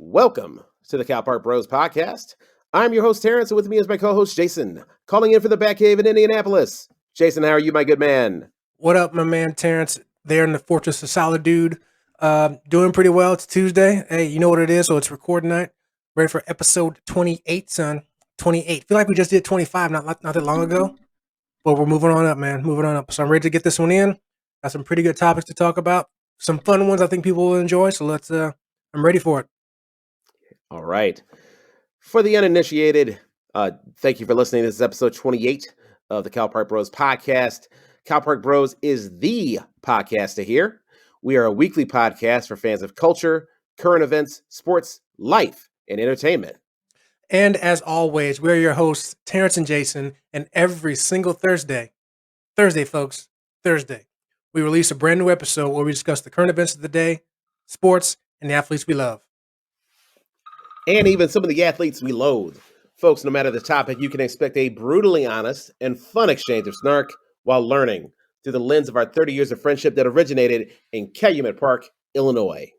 Welcome to the Cal Park Bros podcast. I'm your host, Terrence, and with me is my co-host, Jason, calling in for the Batcave in Indianapolis. Jason, how are you, my good man? What up, my man Terrence? There in the Fortress of Solitude. Doing pretty well. It's Tuesday. Hey, you know what it is, so it's recording night. Ready for episode 28, son. 28. Feel like we just did 25 not that long ago. But we're moving on up, man. Moving on up. So I'm ready to get this one in. Got some pretty good topics to talk about. Some fun ones I think people will enjoy. So I'm ready for it. All right. For the uninitiated, thank you for listening. This is episode 28 of the Cal Park Bros podcast. Cal Park Bros is the podcast to hear. We are a weekly podcast for fans of culture, current events, sports, life, and entertainment. And as always, we're your hosts, Terrence and Jason, and every single Thursday, folks, Thursday, we release a brand new episode where we discuss the current events of the day, sports, and the athletes we love. And even some of the athletes we loathe. Folks, no matter the topic, you can expect a brutally honest and fun exchange of snark while learning through the lens of our 30 years of friendship that originated in Calumet Park, Illinois.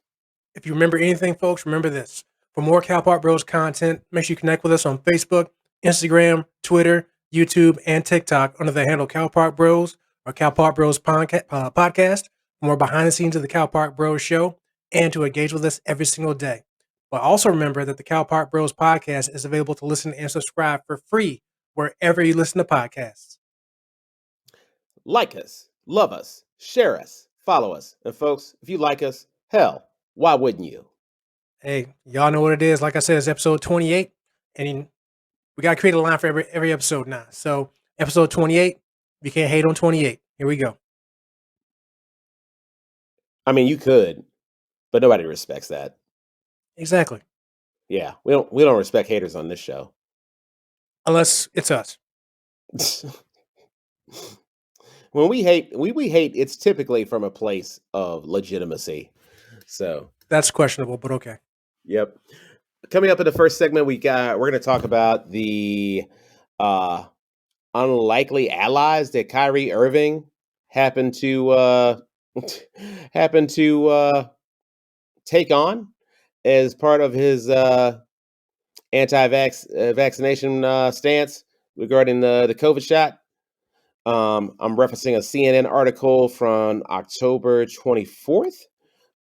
If you remember anything, folks, remember this. For more Cal Park Bros content, make sure you connect with us on Facebook, Instagram, Twitter, YouTube, and TikTok under the handle Cal Park Bros or Cal Park Bros podcast for more behind the scenes of the Cal Park Bros show and to engage with us every single day. But also remember that the Cal Park Bros podcast is available to listen and subscribe for free wherever you listen to podcasts. Like us, love us, share us, follow us. And folks, if you like us, hell, why wouldn't you? Hey, y'all know what it is. Like I said, it's episode 28, and we got to create a line for every episode now. So episode 28, you can't hate on 28. Here we go. I mean, you could, but nobody respects that. Exactly. Yeah, we don't respect haters on this show. Unless it's us. When we hate, we hate, it's typically from a place of legitimacy. So that's questionable, but okay. Yep. Coming up in the first segment, we're going to talk about the unlikely allies that Kyrie Irving happened to take on as part of his anti-vaccination stance regarding the COVID shot. I'm referencing a CNN article from October 24th.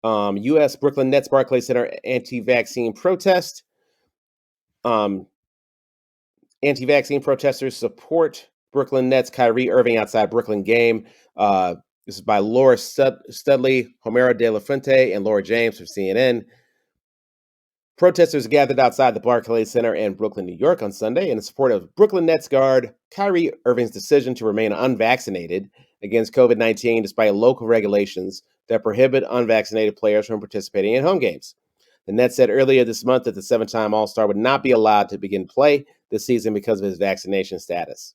U.S. Brooklyn Nets Barclays Center anti-vaccine protest. Anti-vaccine protesters support Brooklyn Nets Kyrie Irving outside Brooklyn game. This is by Laura Studley, Homero De La Fuente, and Laura James from CNN. Protesters gathered outside the Barclays Center in Brooklyn, New York on Sunday in support of Brooklyn Nets guard Kyrie Irving's decision to remain unvaccinated against COVID-19 despite local regulations that prohibit unvaccinated players from participating in home games. The Nets said earlier this month that the seven-time All-Star would not be allowed to begin play this season because of his vaccination status.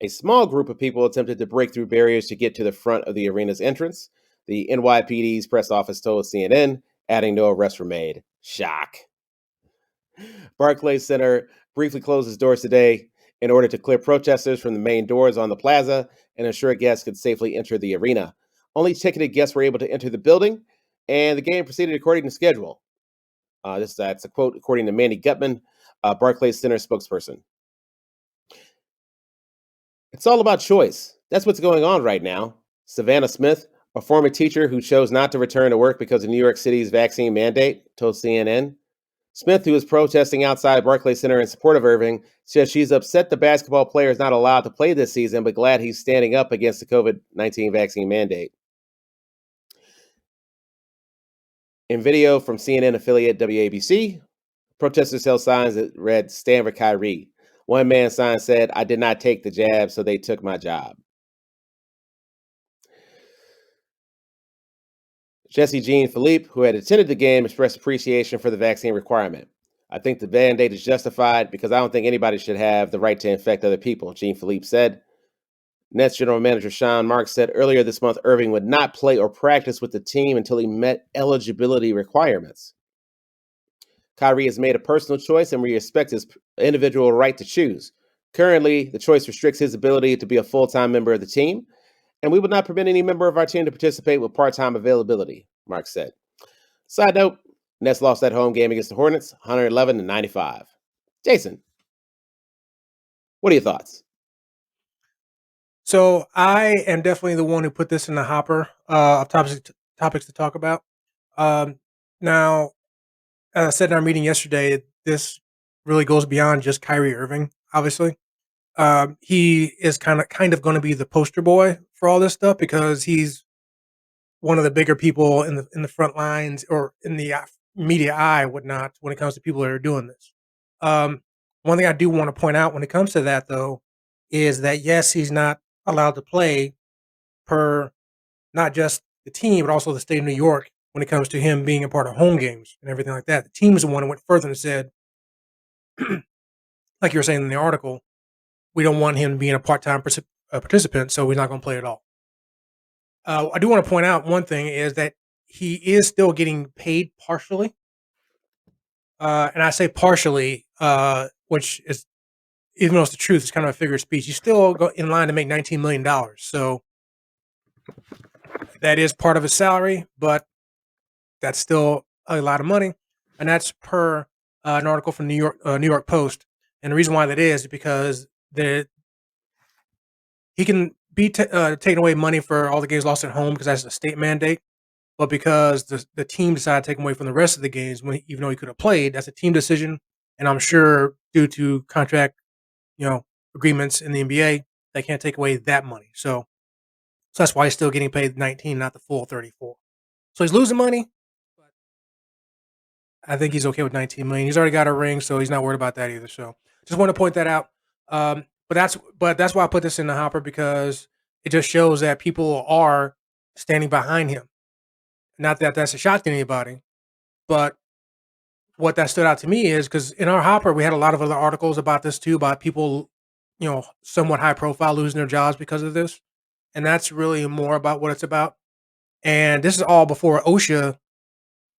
A small group of people attempted to break through barriers to get to the front of the arena's entrance. The NYPD's press office told CNN, adding no arrests were made. Shock. Barclays Center briefly closed its doors today in order to clear protesters from the main doors on the plaza and ensure guests could safely enter the arena. Only ticketed guests were able to enter the building, and the game proceeded according to schedule. That's a quote according to Mandy Gutman, Barclays Center spokesperson. It's all about choice. That's what's going on right now. Savannah Smith, a former teacher who chose not to return to work because of New York City's vaccine mandate, told CNN. Smith, who is protesting outside Barclays Center in support of Irving, says she's upset the basketball player is not allowed to play this season, but glad he's standing up against the COVID-19 vaccine mandate. In video from CNN affiliate WABC, protesters held signs that read, "Stand for Kyrie." One man's sign said, "I did not take the jab, so they took my job." Jesse Jean Philippe, who had attended the game, expressed appreciation for the vaccine requirement. "I think the mandate is justified because I don't think anybody should have the right to infect other people," Jean Philippe said. Nets general manager Sean Marks said earlier this month Irving would not play or practice with the team until he met eligibility requirements. Kyrie has made a personal choice, and we respect his individual right to choose. Currently, the choice restricts his ability to be a full-time member of the team, and we would not permit any member of our team to participate with part-time availability, Mark said. Side note, Nets lost that home game against the Hornets, 111-95. Jason, what are your thoughts? So I am definitely the one who put this in the hopper of topics to talk about. Now, as I said in our meeting yesterday, this really goes beyond just Kyrie Irving. Obviously, he is kind of going to be the poster boy for all this stuff because he's one of the bigger people in the front lines or in the media eye, whatnot, when it comes to people that are doing this. Um, One thing I do want to point out when it comes to that, though, is that yes, he's not allowed to play per not just the team, but also the state of New York when it comes to him being a part of home games and everything like that. The team is the one who went further and said, like you were saying in the article, we don't want him being a part-time participant, so he's not going to play at all. I do want to point out one thing is that he is still getting paid partially. And I say partially, which is, even though it's the truth, it's kind of a figure of speech. He's still in line to make $19 million. So that is part of his salary, but that's still a lot of money. And that's per an article from New York Post. And the reason why that is because he can be taking away money for all the games lost at home because that's a state mandate. But because the team decided to take him away from the rest of the games, even though he could have played, that's a team decision. And I'm sure due to contract, agreements in the NBA, they can't take away that money. So that's why he's still getting paid 19, not the full 34. So he's losing money, but I think he's okay with 19 million. He's already got a ring, so he's not worried about that either. So just want to point that out. But that's why I put this in the hopper because it just shows that people are standing behind him. Not that that's a shock to anybody, but what that stood out to me is because in our hopper we had a lot of other articles about this too, about people, somewhat high profile losing their jobs because of this, and that's really more about what it's about. And this is all before OSHA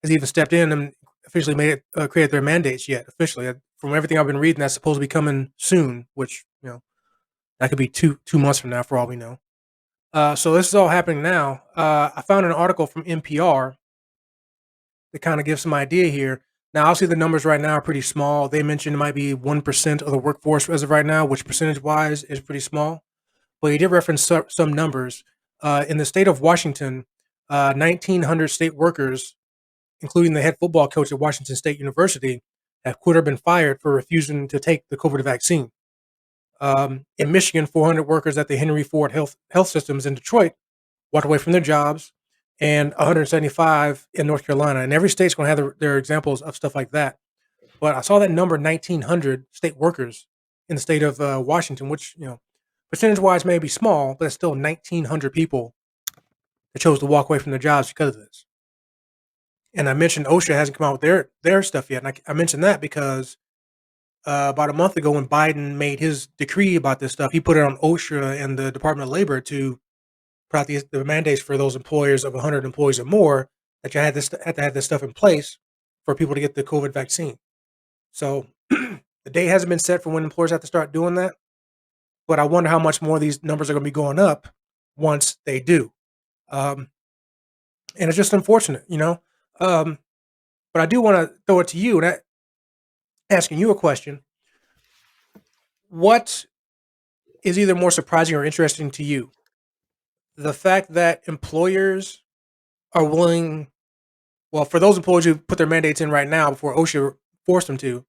has even stepped in and officially made it created their mandates yet officially. From everything I've been reading, that's supposed to be coming soon, which that could be two months from now for all we know. So this is all happening now. I found an article from NPR to kind of give some idea here. Now, obviously, the numbers right now are pretty small. They mentioned it might be 1% of the workforce as of right now, which percentage wise is pretty small. But he did reference some numbers. In the state of Washington, 1,900 state workers, including the head football coach at Washington State University, have quit or been fired for refusing to take the COVID vaccine. In Michigan, 400 workers at the Henry Ford Health Systems in Detroit walked away from their jobs, and 175 in North Carolina. And every state's going to have their examples of stuff like that. But I saw that number 1,900 state workers in the state of Washington, which percentage wise may be small, but it's still 1,900 people that chose to walk away from their jobs because of this. And I mentioned OSHA hasn't come out with their stuff yet, and I mentioned that because about a month ago when Biden made his decree about this stuff, he put it on OSHA and the Department of Labor to the mandates for those employers of 100 employees or more that you had to have this stuff in place for people to get the COVID vaccine. So the date hasn't been set for when employers have to start doing that, but I wonder how much more these numbers are going to be going up once they do. And it's just unfortunate, But I do want to throw it to you and asking you a question. What is either more surprising or interesting to you? The fact that employers are willing, well, for those employers who put their mandates in right now before OSHA forced them to,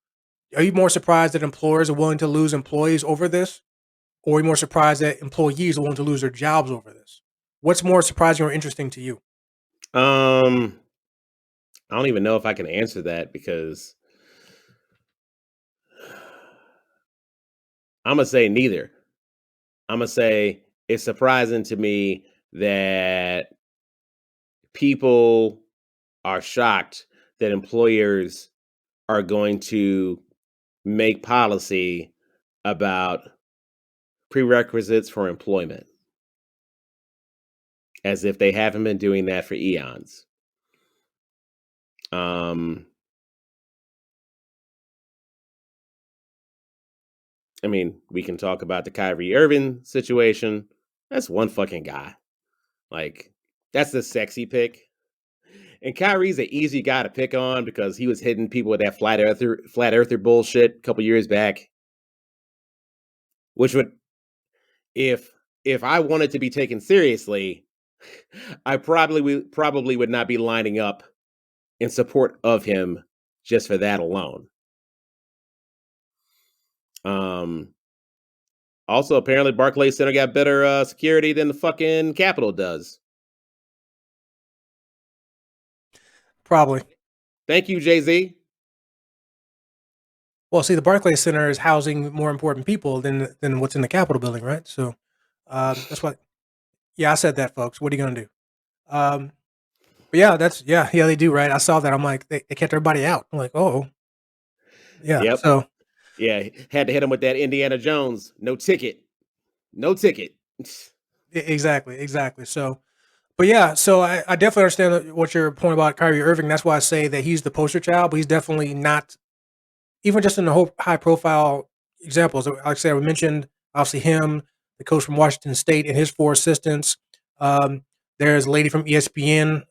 are you more surprised that employers are willing to lose employees over this? Or are you more surprised that employees are willing to lose their jobs over this? What's more surprising or interesting to you? I don't even know if I can answer that because I'm gonna say neither. I'm gonna say it's surprising to me that people are shocked that employers are going to make policy about prerequisites for employment as if they haven't been doing that for eons. I mean, we can talk about the Kyrie Irving situation. That's one fucking guy. Like, that's the sexy pick. And Kyrie's an easy guy to pick on because he was hitting people with that flat earther bullshit a couple years back, which would if I wanted to be taken seriously, I probably would not be lining up in support of him just for that alone. Also, apparently, Barclays Center got better security than the fucking Capitol does. Probably. Thank you, Jay-Z. Well, see, the Barclays Center is housing more important people than what's in the Capitol building, right? So that's what. Yeah, I said that, folks. What are you gonna do? But yeah, yeah, they do, right? I saw that. I'm like, they kept everybody out. I'm like, oh, yeah. Yep. So Yeah, had to hit him with that Indiana Jones. No ticket. No ticket. exactly. So, but yeah, so I definitely understand what your point about Kyrie Irving. That's why I say that he's the poster child, but he's definitely not, even just in the whole high profile examples. Like I said, we mentioned obviously him, the coach from Washington State, and his four assistants. Um, there's a lady from ESPN,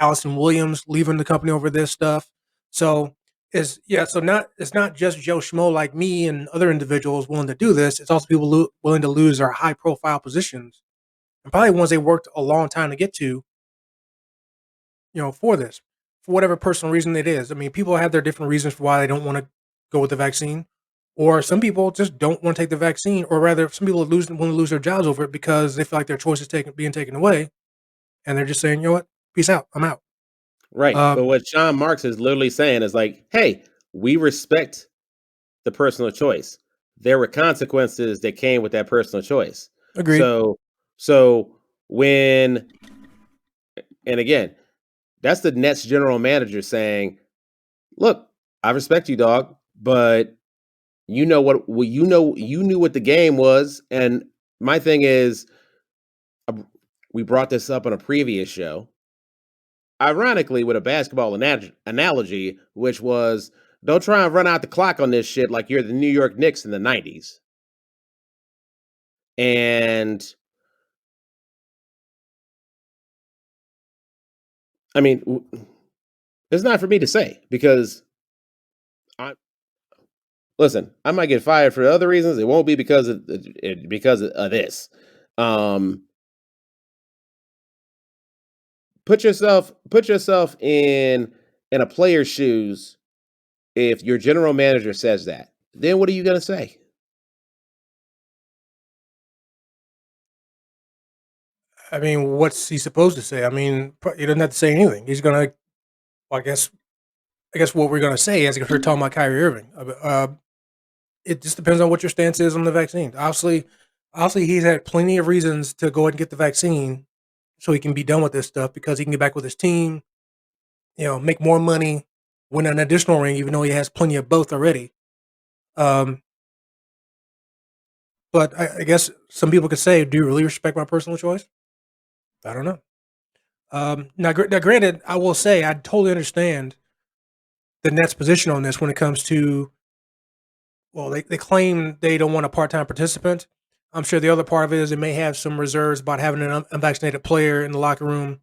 Allison Williams, leaving the company over this stuff. So it's not just Joe Schmo like me and other individuals willing to do this. It's also people willing to lose their high profile positions and probably ones they worked a long time to get to, for this, for whatever personal reason it is. I mean, people have their different reasons for why they don't want to go with the vaccine, or some people just don't want to take the vaccine, or rather, some people want to lose their jobs over it because they feel like their choice is being taken away, and they're just saying, you know what, peace out, I'm out. Right. But what Sean Marks is literally saying is like, hey, we respect the personal choice. There were consequences that came with that personal choice. Agreed. So when, and again, that's the Nets general manager saying, look, I respect you, dog, but you know you knew what the game was. And my thing is, we brought this up on a previous show, ironically with a basketball analogy, which was, don't try and run out the clock on this shit like you're the New York Knicks in the 90s. And I mean, it's not for me to say because listen, I might get fired for other reasons. It won't be because of this. Put yourself in a player's shoes. If your general manager says that, then what are you going to say? I mean, what's he supposed to say? I mean, he doesn't have to say anything. He's gonna, well, I guess what we're gonna say is if we're talking about Kyrie Irving. It just depends on what your stance is on the vaccine. Obviously, he's had plenty of reasons to go ahead and get the vaccine so he can be done with this stuff because he can get back with his team, make more money, win an additional ring, even though he has plenty of both already. But I guess some people could say, do you really respect my personal choice? I don't know. Now, granted, I will say I totally understand the Nets' position on this when it comes to, well, they claim they don't want a part-time participant. I'm sure the other part of it is they may have some reserves about having an unvaccinated player in the locker room,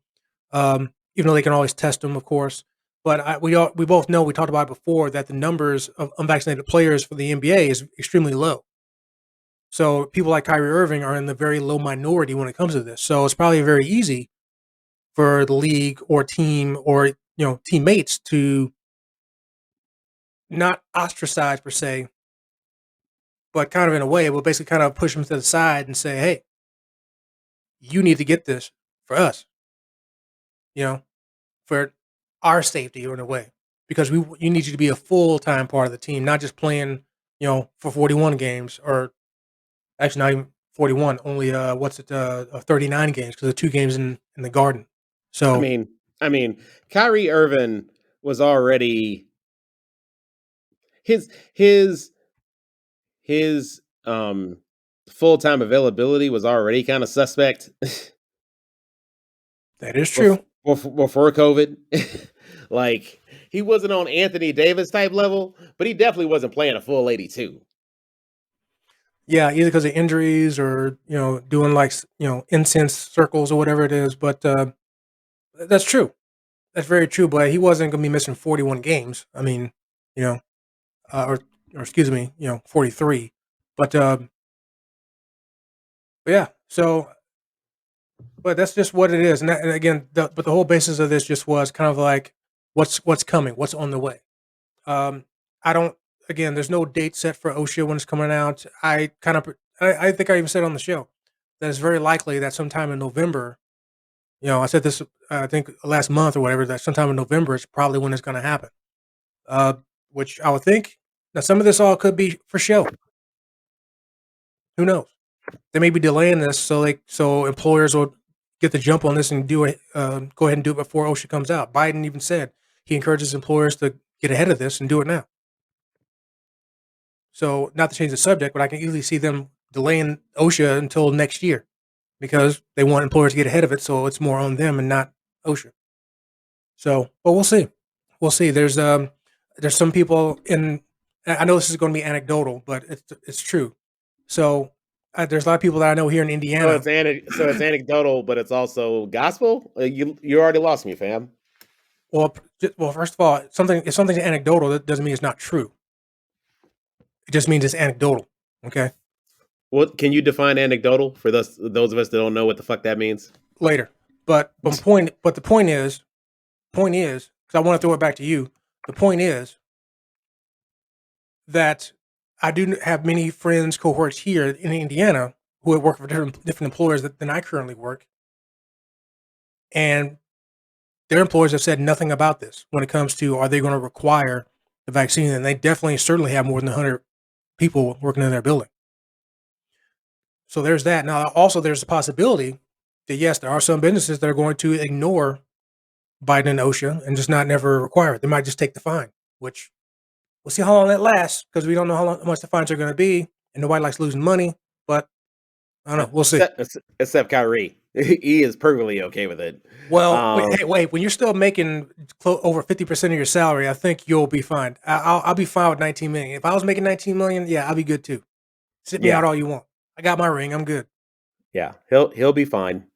even though they can always test them, of course. But we both know, we talked about it before, that the numbers of unvaccinated players for the NBA is extremely low. So people like Kyrie Irving are in the very low minority when it comes to this. So it's probably very easy for the league or team or teammates to not ostracize per se, but kind of in a way, it will basically kind of push them to the side and say, "Hey, you need to get this for us, for our safety in a way, because you need you to be a full time part of the team, not just playing, for 41 games or actually not even 41, only 39 games because of 2 games in the Garden." I So mean, I mean, Kyrie Irving was already his his his full-time availability was already kind of suspect that is true. before COVID. Like, he wasn't on Anthony Davis type level, but he definitely wasn't playing a full 82. Yeah, either because of injuries or doing like incense circles or whatever it is. But That's true. That's very true. But he wasn't going to be missing 41 games. I mean, you know, or excuse me, 43. But yeah. So, but that's just what it is. And again, but the whole basis of this just was kind of like, what's coming, what's on the way. Um, I don't. Again, there's no date set for OSHA when it's coming out. I think I even said on the show that it's very likely that sometime in November. I said this, I think last month or whatever, that sometime in November is probably when it's going to happen. Uh, which I would think. Now, some of this all could be for show. Who knows? They may be delaying this so employers will get the jump on this and do it. Go ahead and do it before OSHA comes out. Biden even said he encourages employers to get ahead of this and do it now. So, not to change the subject, but I can easily see them delaying OSHA until next year because they want employers to get ahead of it, so it's more on them and not OSHA. So, but we'll see. We'll see. There's some people in. I know this is going to be anecdotal, but it's true. So, there's a lot of people that I know here in So Indiana. it's anecdotal, but it's also gospel. You already lost me, fam. Well, first of all, if something's anecdotal, that doesn't mean it's not true. It just means it's anecdotal. Okay. What can you define anecdotal for those of us that don't know what the fuck that means? Later, but the point is, because I want to throw it back to you. The point is that I do have many friends, cohorts here in Indiana who have worked for different employers than I currently work, and their employers have said nothing about this when it comes to are they going to require the vaccine, and they certainly have more than 100 people working in their building. So there's that. Now, also, there's a possibility that yes, there are some businesses that are going to ignore Biden and OSHA and just not never require it. They might just take the fine, which we'll see how long that lasts because we don't know how much the fines are going to be, and nobody likes losing money. But I don't know. We'll see. Except Kyrie, he is perfectly okay with it. Well, wait. When you're still making over 50% of your salary, I think you'll be fine. I'll be fine with 19 million. If I was making 19 million, yeah, I'll be good too. Sit me out all you want. I got my ring. I'm good. Yeah, he'll be fine.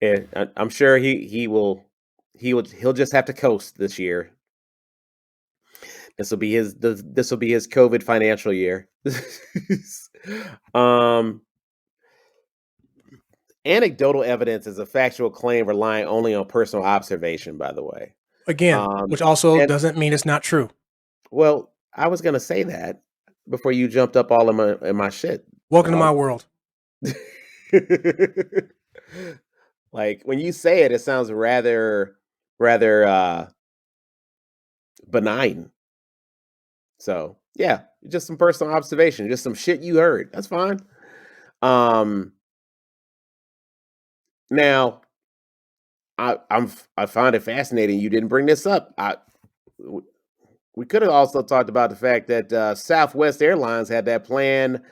And I'm sure he'll just have to coast this year. This will be his COVID financial year. Anecdotal evidence is a factual claim relying only on personal observation, by the way. Again, which also doesn't mean it's not true. Well, I was gonna say that before you jumped up all in my shit. Welcome to my world. Like when you say it, it sounds rather benign. So yeah, just some personal observation, just some shit you heard. That's fine. Now I find it fascinating you didn't bring this up. We could have also talked about the fact that Southwest Airlines had that plan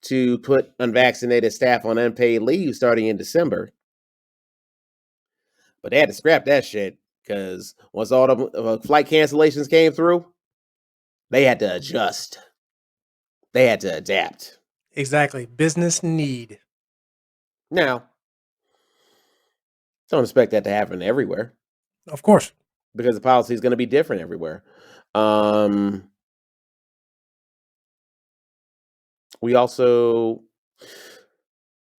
to put unvaccinated staff on unpaid leave starting in December. But they had to scrap that shit because once all the flight cancellations came through, they had to adjust. They had to adapt. Exactly. Business need. Now, don't expect that to happen everywhere. Of course. Because the policy is going to be different everywhere. We also,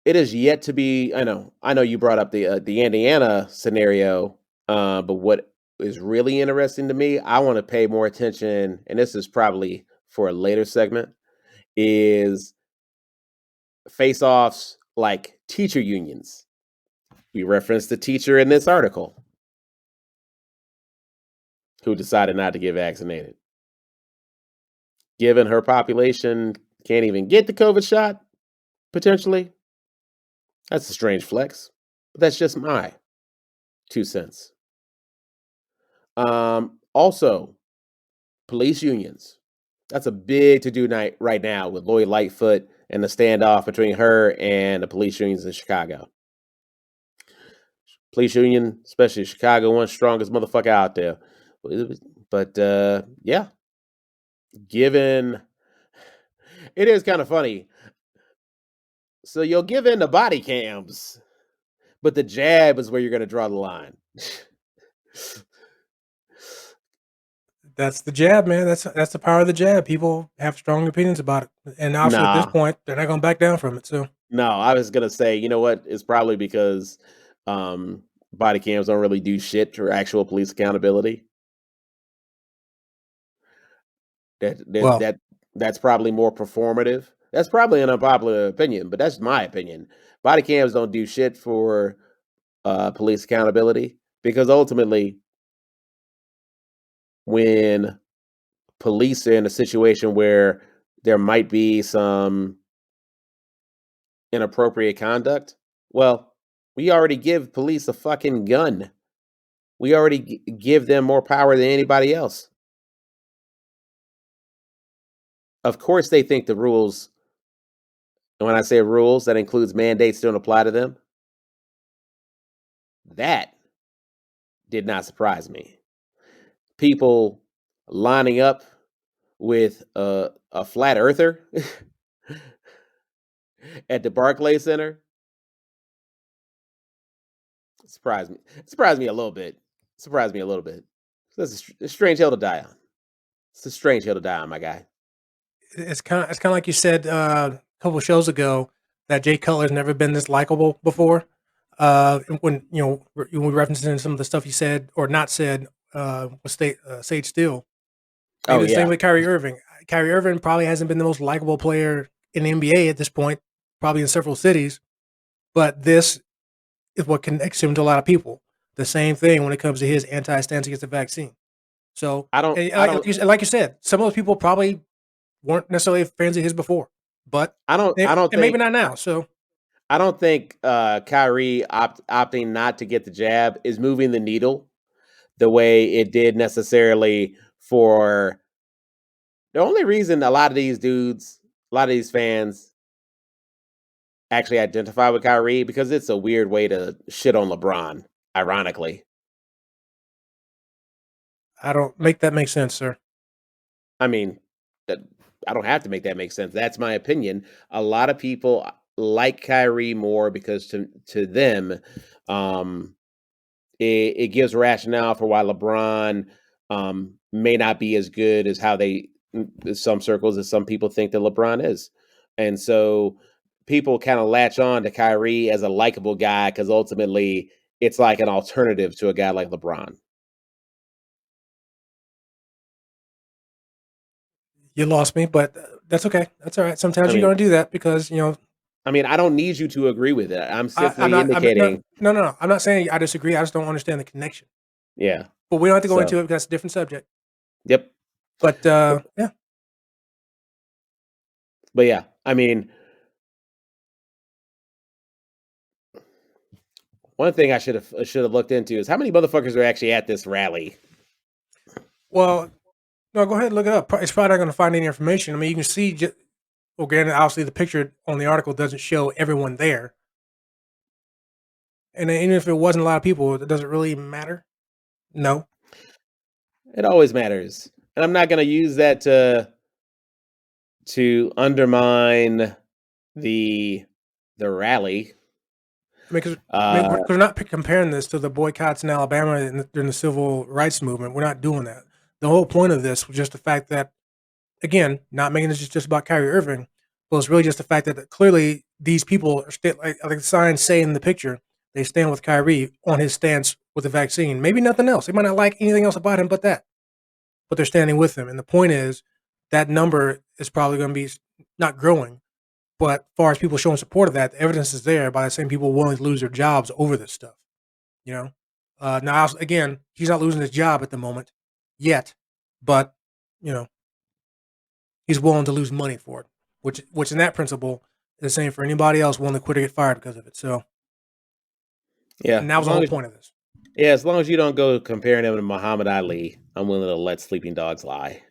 it is yet to be. I know you brought up the Indiana scenario, but what is really interesting to me, I want to pay more attention, and this is probably for a later segment, is face-offs like teacher unions. We referenced the teacher in this article who decided not to get vaccinated. Given her population can't even get the COVID shot, potentially, that's a strange flex. But that's just my 2 cents. Also, police unions. That's a big to-do night right now with Lori Lightfoot and the standoff between her and the police unions in Chicago. Police union, especially Chicago, one strongest motherfucker out there. But yeah, given it is kind of funny. So you'll give in the body cams, but the jab is where you're going to draw the line. That's the jab, man. That's the power of the jab. People have strong opinions about it, and obviously at this Nah, point, they're not going to back down from it. So, no, I was gonna say, you know what? It's probably because um, body cams don't really do shit for actual police accountability. That that well, that that's probably more performative. That's probably an unpopular opinion, but that's my opinion. Body cams don't do shit for police accountability because ultimately, when police are in a situation where there might be some inappropriate conduct, well, we already give police a fucking gun. We already give them more power than anybody else. Of course, they think the rules, and when I say rules, that includes mandates, don't apply to them. That did not surprise me. People lining up with a flat earther at the Barclays Center surprised me. Surprised me a little bit. Surprised me a little bit. That's a strange hill to die on. It's a strange hill to die on, my guy. it's kind of like you said a couple of shows ago that Jay Cutler's never been this likable before. When when we referencing some of the stuff he said or not said with Sage Steele. Oh Maybe the same yeah, with Kyrie Irving. Kyrie Irving probably hasn't been the most likable player in the NBA at this point, probably in several cities. But this is what connects him to a lot of people. The same thing when it comes to his anti-stance against the vaccine. So, I don't, and I don't, like you said, some of those people probably weren't necessarily fans of his before, but I don't and maybe think not now. So, Kyrie opting not to get the jab is moving the needle the way it did necessarily for the only reason a lot of these dudes, a lot of these fans actually identify with Kyrie because it's a weird way to shit on LeBron, ironically. I don't make that make sense, sir. I mean, that I don't have to make that make sense. That's my opinion. A lot of people like Kyrie more because to them, um, it gives rationale for why LeBron may not be as good as how some circles as some people think that LeBron is, and so people kind of latch on to Kyrie as a likable guy because ultimately it's like an alternative to a guy like LeBron. You lost me, but that's okay. That's all right. I Sometimes you're mean, going to do that because I don't need you to agree with it. I'm I'm simply not. No, indicating, no, no, no. I'm not saying I disagree. I just don't understand the connection. yeah. But we don't have to go So, into it because that's a different subject. yep. But yeah, But yeah, I mean, one thing I should have looked into is how many motherfuckers are actually at this rally. well, no, go ahead and look it up. It's probably not going to find any information. I mean, you can see. Well, granted, obviously the picture on the article doesn't show everyone there, and even if it wasn't a lot of people, it doesn't really matter. No, It always matters, and I'm not going to use that to undermine the the rally. I mean, because Uh, we're not comparing this to the boycotts in Alabama during the civil rights movement. We're not doing that. The whole point of this was just the fact that, again, not making this just about Kyrie Irving, but it's really just the fact that clearly these people are still, like the signs say in the picture, they stand with Kyrie on his stance with the vaccine. Maybe nothing else. They might not like anything else about him but that, but they're standing with him. And the point is that number is probably going to be not growing, but as far as people showing support of that, the evidence is there by the same people willing to lose their jobs over this stuff. You know, now again, he's not losing his job at the moment yet, but you know, he's willing to lose money for it, which in that principle is the same for anybody else willing to quit or get fired because of it. So, yeah, and that was the whole point of this. as long as you don't go comparing him to Muhammad Ali, I'm willing to let sleeping dogs lie.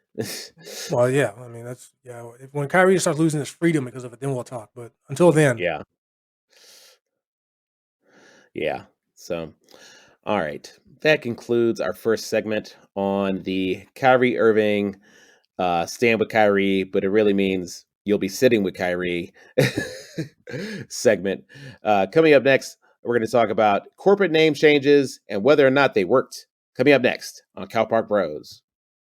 Well, yeah, I mean that's yeah. When Kyrie starts losing his freedom because of it, then we'll talk. But until then, Yeah, yeah. So, all right, that concludes our first segment on the Kyrie Irving stand with Kyrie, but it really means you'll be sitting with Kyrie segment. Coming up next, we're going to talk about corporate name changes and whether or not they worked. Coming up next on Cal Park Bros.